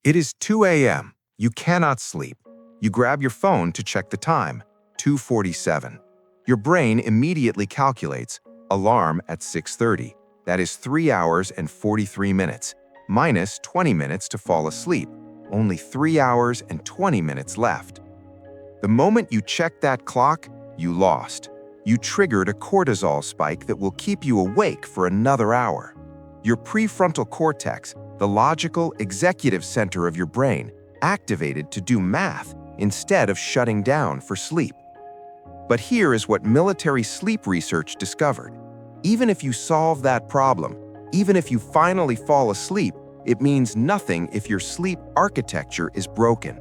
It is 2 a.m. You cannot sleep. You grab your phone to check the time, 2:47. Your brain immediately calculates, alarm at 6:30. That is 3 hours and 43 minutes, minus 20 minutes to fall asleep. Only 3 hours and 20 minutes left. The moment you check that clock, you lost. You triggered a cortisol spike that will keep you awake for another hour. Your prefrontal cortex, the logical, executive center of your brain, activated to do math instead of shutting down for sleep. But here is what military sleep research discovered. Even if you solve that problem, even if you finally fall asleep, it means nothing if your sleep architecture is broken.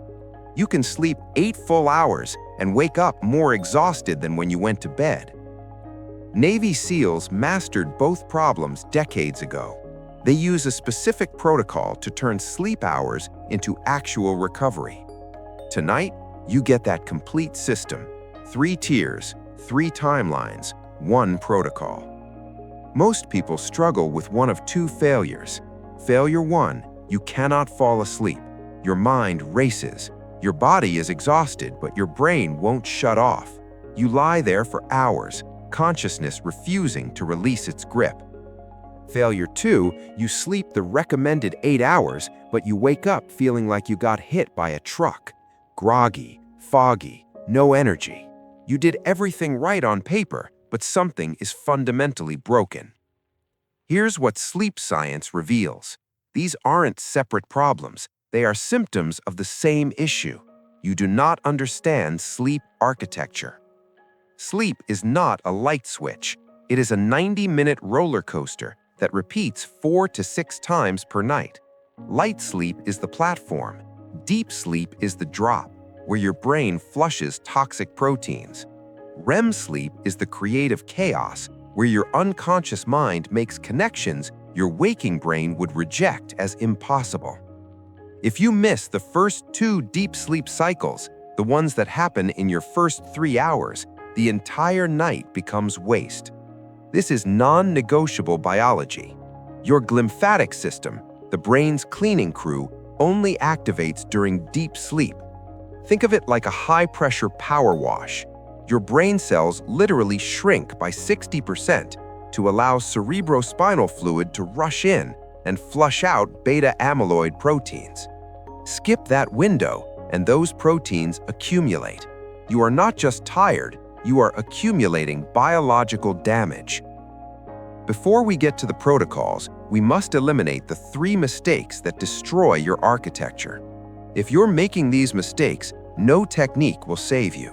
You can sleep 8 full hours and wake up more exhausted than when you went to bed. Navy SEALs mastered both problems decades ago. They use a specific protocol to turn sleep hours into actual recovery. Tonight, you get that complete system. 3 tiers, 3 timelines, 1 protocol. Most people struggle with one of 2 failures. Failure 1, you cannot fall asleep. Your mind races. Your body is exhausted, but your brain won't shut off. You lie there for hours, consciousness refusing to release its grip. Failure 2, you sleep the recommended 8 hours, but you wake up feeling like you got hit by a truck. Groggy, foggy, no energy. You did everything right on paper, but something is fundamentally broken. Here's what sleep science reveals. These aren't separate problems. They are symptoms of the same issue. You do not understand sleep architecture. Sleep is not a light switch. It is a 90-minute roller coaster that repeats 4 to 6 times per night. Light sleep is the platform. Deep sleep is the drop, where your brain flushes toxic proteins. REM sleep is the creative chaos, where your unconscious mind makes connections your waking brain would reject as impossible. If you miss the first 2 deep sleep cycles, the ones that happen in your first 3 hours, the entire night becomes waste. This is non-negotiable biology. Your glymphatic system, the brain's cleaning crew, only activates during deep sleep. Think of it like a high-pressure power wash. Your brain cells literally shrink by 60% to allow cerebrospinal fluid to rush in and flush out beta-amyloid proteins. Skip that window, and those proteins accumulate. You are not just tired, you are accumulating biological damage. Before we get to the protocols, we must eliminate the 3 mistakes that destroy your architecture. If you're making these mistakes, no technique will save you.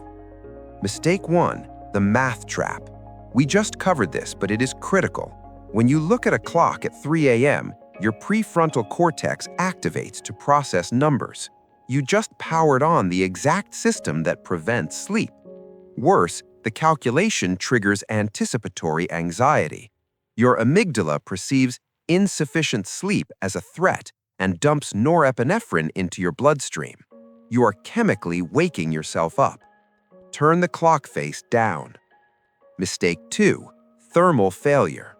Mistake 1, the math trap. We just covered this, but it is critical. When you look at a clock at 3 a.m., your prefrontal cortex activates to process numbers. You just powered on the exact system that prevents sleep. Worse, the calculation triggers anticipatory anxiety. Your amygdala perceives insufficient sleep as a threat and dumps norepinephrine into your bloodstream. You are chemically waking yourself up. Turn the clock face down. Mistake 2, thermal failure.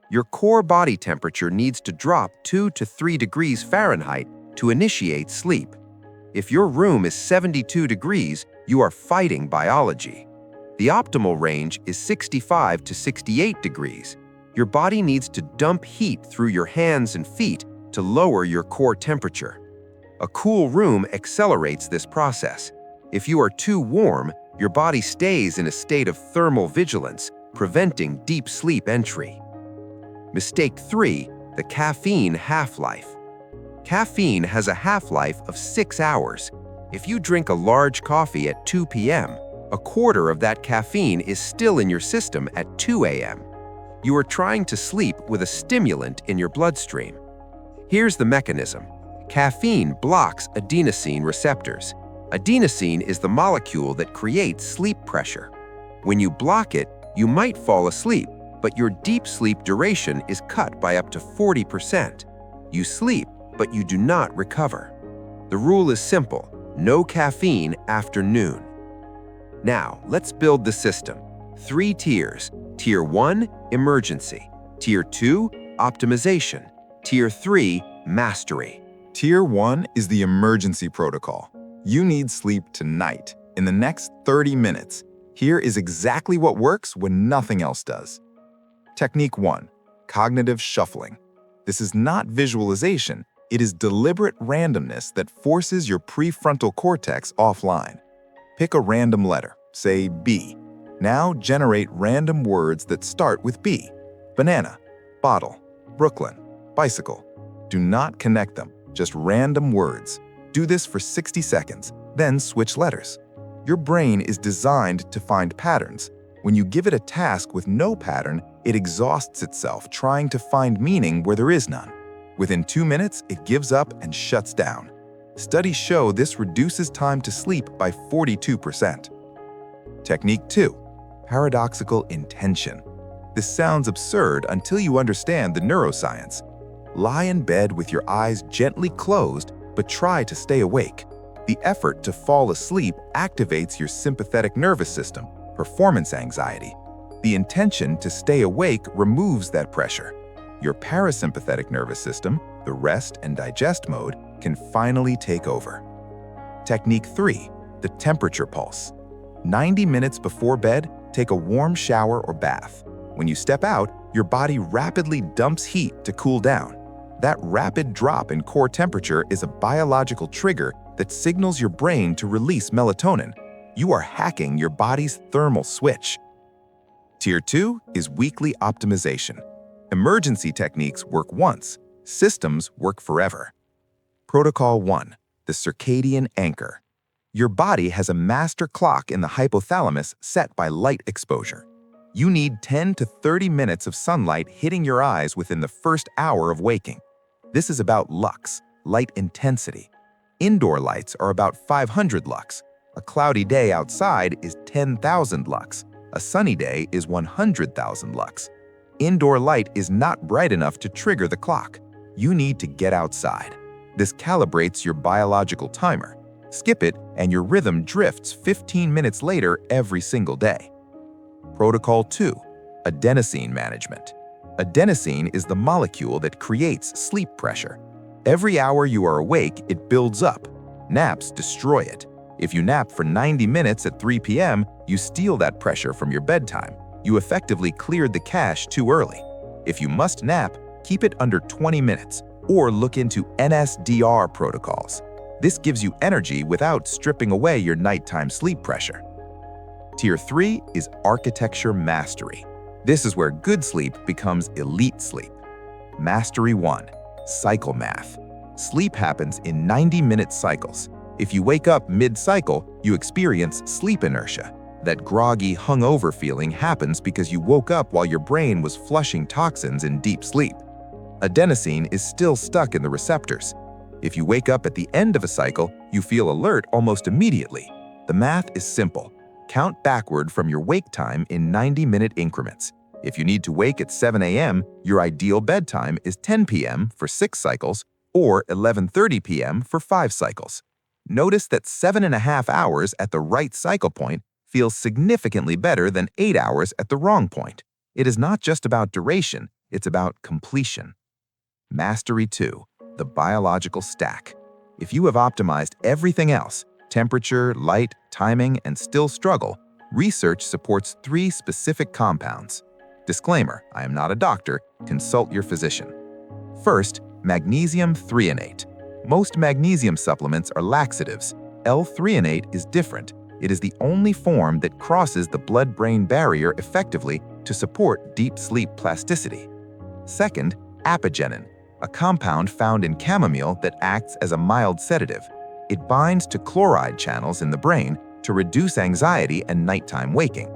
Your core body temperature needs to drop 2 to 3 degrees Fahrenheit to initiate sleep. If your room is 72 degrees, you are fighting biology. The optimal range is 65 to 68 degrees. Your body needs to dump heat through your hands and feet to lower your core temperature. A cool room accelerates this process. If you are too warm, your body stays in a state of thermal vigilance, preventing deep sleep entry. Mistake 3, the caffeine half-life. Caffeine has a half-life of 6 hours. If you drink a large coffee at 2 p.m., a quarter of that caffeine is still in your system at 2 a.m. You are trying to sleep with a stimulant in your bloodstream. Here's the mechanism. Caffeine blocks adenosine receptors. Adenosine is the molecule that creates sleep pressure. When you block it, you might fall asleep, but your deep sleep duration is cut by up to 40%. You sleep, but you do not recover. The rule is simple: no caffeine after noon. Now, let's build the system. 3 tiers. Tier 1, emergency. Tier 2, optimization. Tier 3, mastery. Tier 1 is the emergency protocol. You need sleep tonight, in the next 30 minutes. Here is exactly what works when nothing else does. Technique 1. Cognitive shuffling. This is not visualization, it is deliberate randomness that forces your prefrontal cortex offline. Pick a random letter, say B. Now generate random words that start with B. Banana, bottle, Brooklyn, bicycle. Do not connect them, just random words. Do this for 60 seconds, then switch letters. Your brain is designed to find patterns. When you give it a task with no pattern, it exhausts itself trying to find meaning where there is none. Within 2 minutes, it gives up and shuts down. Studies show this reduces time to sleep by 42%. Technique 2. Paradoxical intention. This sounds absurd until you understand the neuroscience. Lie in bed with your eyes gently closed, but try to stay awake. The effort to fall asleep activates your sympathetic nervous system, performance anxiety. The intention to stay awake removes that pressure. Your parasympathetic nervous system, the rest and digest mode, can finally take over. Technique 3. The temperature pulse. 90 minutes before bed, take a warm shower or bath. When you step out, your body rapidly dumps heat to cool down. That rapid drop in core temperature is a biological trigger that signals your brain to release melatonin. You are hacking your body's thermal switch. Tier 2 is weekly optimization. Emergency techniques work once, systems work forever. Protocol 1. The circadian anchor. Your body has a master clock in the hypothalamus set by light exposure. You need 10 to 30 minutes of sunlight hitting your eyes within the first hour of waking. This is about lux, light intensity. Indoor lights are about 500 lux. A cloudy day outside is 10,000 lux. A sunny day is 100,000 lux. Indoor light is not bright enough to trigger the clock. You need to get outside. This calibrates your biological timer. Skip it, and your rhythm drifts 15 minutes later every single day. Protocol 2. Adenosine management. Adenosine is the molecule that creates sleep pressure. Every hour you are awake, it builds up. Naps destroy it. If you nap for 90 minutes at 3 p.m., you steal that pressure from your bedtime. You effectively cleared the cache too early. If you must nap, keep it under 20 minutes, or look into NSDR protocols. This gives you energy without stripping away your nighttime sleep pressure. Tier 3 is architecture mastery. This is where good sleep becomes elite sleep. Mastery 1. Cycle math. Sleep happens in 90-minute cycles. If you wake up mid-cycle, you experience sleep inertia. That groggy, hungover feeling happens because you woke up while your brain was flushing toxins in deep sleep. Adenosine is still stuck in the receptors. If you wake up at the end of a cycle, you feel alert almost immediately. The math is simple. Count backward from your wake time in 90-minute increments. If you need to wake at 7 a.m., your ideal bedtime is 10 p.m. for 6 cycles or 11:30 p.m. for 5 cycles. Notice that 7.5 hours at the right cycle point feels significantly better than 8 hours at the wrong point. It is not just about duration, it's about completion. Mastery 2. The biological stack. If you have optimized everything else, temperature, light, timing, and still struggle, research supports 3 specific compounds. Disclaimer, I am not a doctor, consult your physician. First, magnesium threonate. Most magnesium supplements are laxatives. L-threonate is different. It is the only form that crosses the blood-brain barrier effectively to support deep sleep plasticity. Second, apigenin, a compound found in chamomile that acts as a mild sedative. It binds to chloride channels in the brain to reduce anxiety and nighttime waking.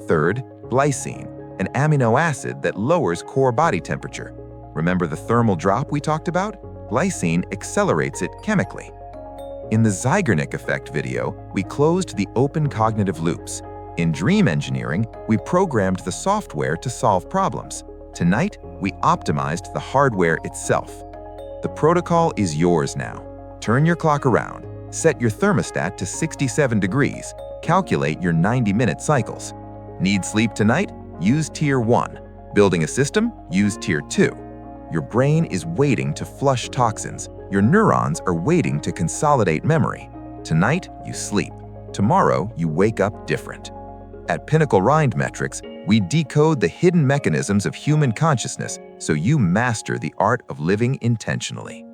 Third, glycine, an amino acid that lowers core body temperature. Remember the thermal drop we talked about? Glycine accelerates it chemically. In the Zeigarnik effect video, we closed the open cognitive loops. In dream engineering, we programmed the software to solve problems. Tonight, we optimized the hardware itself. The protocol is yours now. Turn your clock around, set your thermostat to 67 degrees, calculate your 90-minute cycles. Need sleep tonight? Use Tier 1. Building a system? Use Tier 2. Your brain is waiting to flush toxins. Your neurons are waiting to consolidate memory. Tonight, you sleep. Tomorrow, you wake up different. At Pinnacle Mind Metrics, we decode the hidden mechanisms of human consciousness so you master the art of living intentionally.